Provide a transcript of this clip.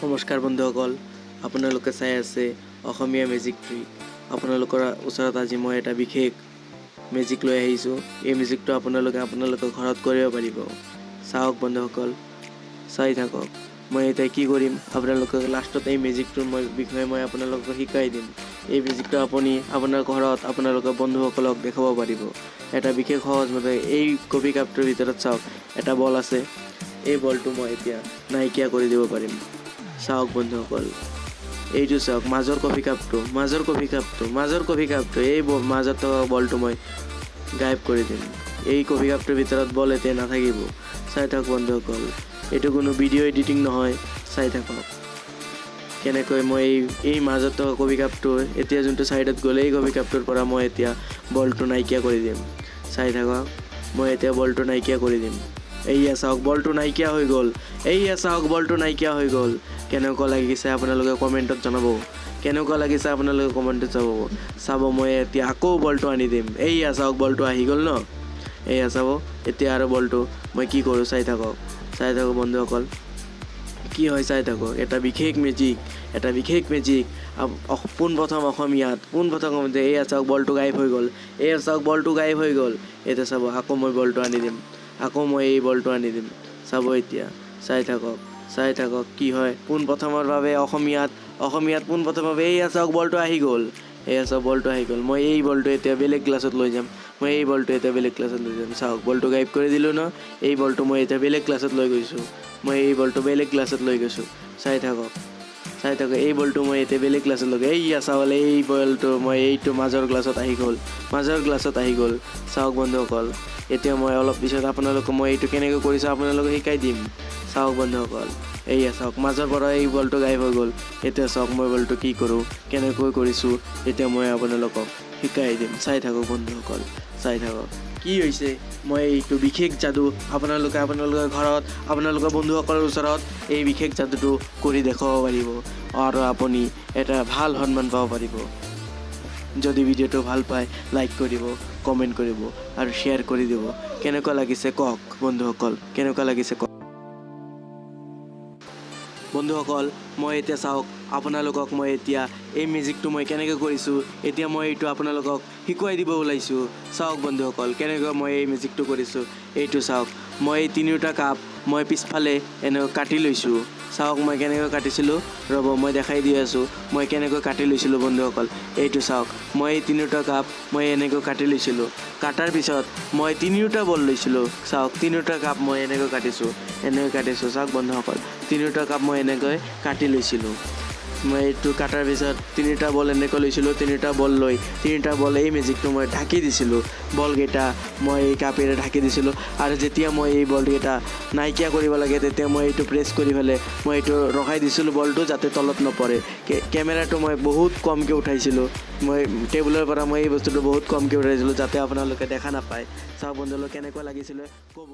নমস্কাৰ বন্ধুসকল, আপোনালোকে চাই আছে অসমীয়া মেজিক ট্ৰিক। আপোনালোকৰ ওচৰত আজি মই এটা বিশেষ মেজিক লৈ আহিছোঁ। এই মেজিকটো আপোনালোকৰ ঘৰত কৰিব পাৰিব। চাওক বন্ধুসকল, চাই থাকক। মই এতিয়া কি কৰিম, আপোনালোকক লাষ্টত এই মেজিকটোৰ বিষয়ে মই আপোনালোকক শিকাই দিম। এই মেজিকটো আপুনি আপোনাৰ ঘৰত আপোনালোকৰ বন্ধুসকলক দেখাব পাৰিব। এটা বিশেষ সহজভাৱে এই কফি কাপটোৰ ভিতৰত চাওক, এটা বল আছে। এই বলটো মই এতিয়া নাইকিয়া কৰি দিব পাৰিম। চাওক বন্ধুসকল, এইটো চাওক, মাজৰ কফি কাপটো এই মাজত থকা বলটো মই গায়ব কৰি দিম। এই কফি কাপটোৰ ভিতৰত বল এতিয়া নাথাকিব। চাই থাকক বন্ধুসকল, এইটো কোনো ভিডিঅ' এডিটিং নহয়। চাই থাকক কেনেকৈ মই এই মাজত থকা কফি কাপটো এতিয়া যোনটো চাইডত গ'লে এই কফি কাপটোৰ পৰা মই এতিয়া বলটো নাইকিয়া কৰি দিম। চাই থাকক, মই এতিয়া বলটো নাইকিয়া কৰি দিম। এইয়া চাওক, বলটো নাইকিয়া হৈ গ'ল। কেনেকুৱা লাগিছে আপোনালোকে কমেণ্টত জনাব। চাব, মই এতিয়া আকৌ বলটো আনি দিম। এইয়া চাওক, বলটো আহি গ'ল ন। এইয়া চাব, এতিয়া আৰু বলটো মই কি কৰোঁ চাই থাকক বন্ধুসকল, কি হয় চাই থাকক। এটা বিশেষ মেজিক পোনপ্ৰথম অসমীয়াত এইয়া চাওক, বলটো গায়ব হৈ গ'ল। এতিয়া চাব, আকৌ মই বলটো আনি দিম। এই বলটো আনি দিম। চাব এতিয়া, চাই থাকক কি হয়। পোনপ্ৰথমৰ বাবে অসমীয়াত পোনপ্ৰথমভাৱে এইয়া চাওক, বলটো আহি গ'ল। মই এই বলটো এতিয়া বেলেগ ক্লাছত লৈ যাম। চাওক, বলটো গায়ব কৰি দিলোঁ ন। এই বলটো মই এতিয়া বেলেগ ক্লাছত লৈ গৈছোঁ। চাই থাকক, এই বলটো মই এতিয়া বেলেগ ক্লাছত লৈ এইয়া চাওক, এই বলটো মই এইটো মাজৰ গ্লাছত আহি গ'ল। চাওক বন্ধুসকল, এতিয়া মই অলপ পিছত আপোনালোকক মই এইটো কেনেকৈ কৰিছোঁ আপোনালোকক শিকাই দিম। চাওক বন্ধুসকল, এইয়া চাওক, মাজৰ পৰা এই বলটো গায়ব হৈ গ'ল। এতিয়া চাওক, মই বলটো কি কৰোঁ, কেনেকৈ কৰিছোঁ, এতিয়া মই আপোনালোকক শিকাই দিম। চাই থাকক বন্ধুসকল, কি হৈছে। মই এইটো বিশেষ যাদু আপোনালোকৰ ঘৰত আপোনালোকৰ বন্ধুসকলৰ ওচৰত এই বিশেষ যাদুটো কৰি দেখুৱাব পাৰিব আৰু আপুনি এটা ভাল সন্মান পাব পাৰিব। যদি ভিডিঅ'টো ভাল পায়, লাইক কৰিব, কমেণ্ট কৰিব আৰু শ্বেয়াৰ কৰি দিব। কেনেকুৱা লাগিছে কওক বন্ধুসকল, বন্ধুসকল, মই এতিয়া চাওক, আপোনালোকক মই এতিয়া এই মেজিকটো মই কেনেকৈ কৰিছোঁ, এতিয়া মই এইটো আপোনালোকক শিকুৱাই দিব ওলাইছোঁ। চাওক বন্ধুসকল, কেনেকৈ মই এই মেজিকটো কৰিছোঁ। এইটো চাওক, মই এই তিনিওটা কাপ মই পিছফালে এনেকৈ কাটি লৈছোঁ। চাওক, মই কেনেকৈ কাটিছিলোঁ, ৰ'ব মই দেখাই দি আছোঁ। মই কেনেকৈ কাটি লৈছিলোঁ বন্ধুসকল, এইটো চাওক, মই এই তিনিওটা কাপ মই এনেকৈ কাটি লৈছিলোঁ। কাটাৰ পিছত মই তিনিওটা বল লৈছিলোঁ। চাওক, তিনিওটা কাপ মই এনেকৈ কাটিছোঁ। চাওক বন্ধুসকল, তিনিওটা কাপ মই এনেকৈ কাটি লৈছিলোঁ। মই এইটো কাটাৰ পিছত তিনিটা বল এনেকৈ লৈছিলোঁ। তিনিটা বল এই মেজিকটো মই ঢাকি দিছিলোঁ। বলকেইটা মই এই কাপেৰে ঢাকি দিছিলোঁ আৰু যেতিয়া মই এই বলকেইটা নাইকিয়া কৰিব লাগে, তেতিয়া মই এইটো প্ৰেছ কৰি পেলাই মই এইটো ৰখাই দিছিলোঁ বলটো, যাতে তলত নপৰে। কেমেৰাটো মই বহুত কমকৈ উঠাইছিলোঁ। মই টেবুলৰ পৰা মই এই বস্তুটো বহুত কমকৈ উঠাইছিলোঁ, যাতে আপোনালোকে দেখা নাপায়। চাওক বন্ধুসকল, কেনেকুৱা লাগিছিলে ক'ব।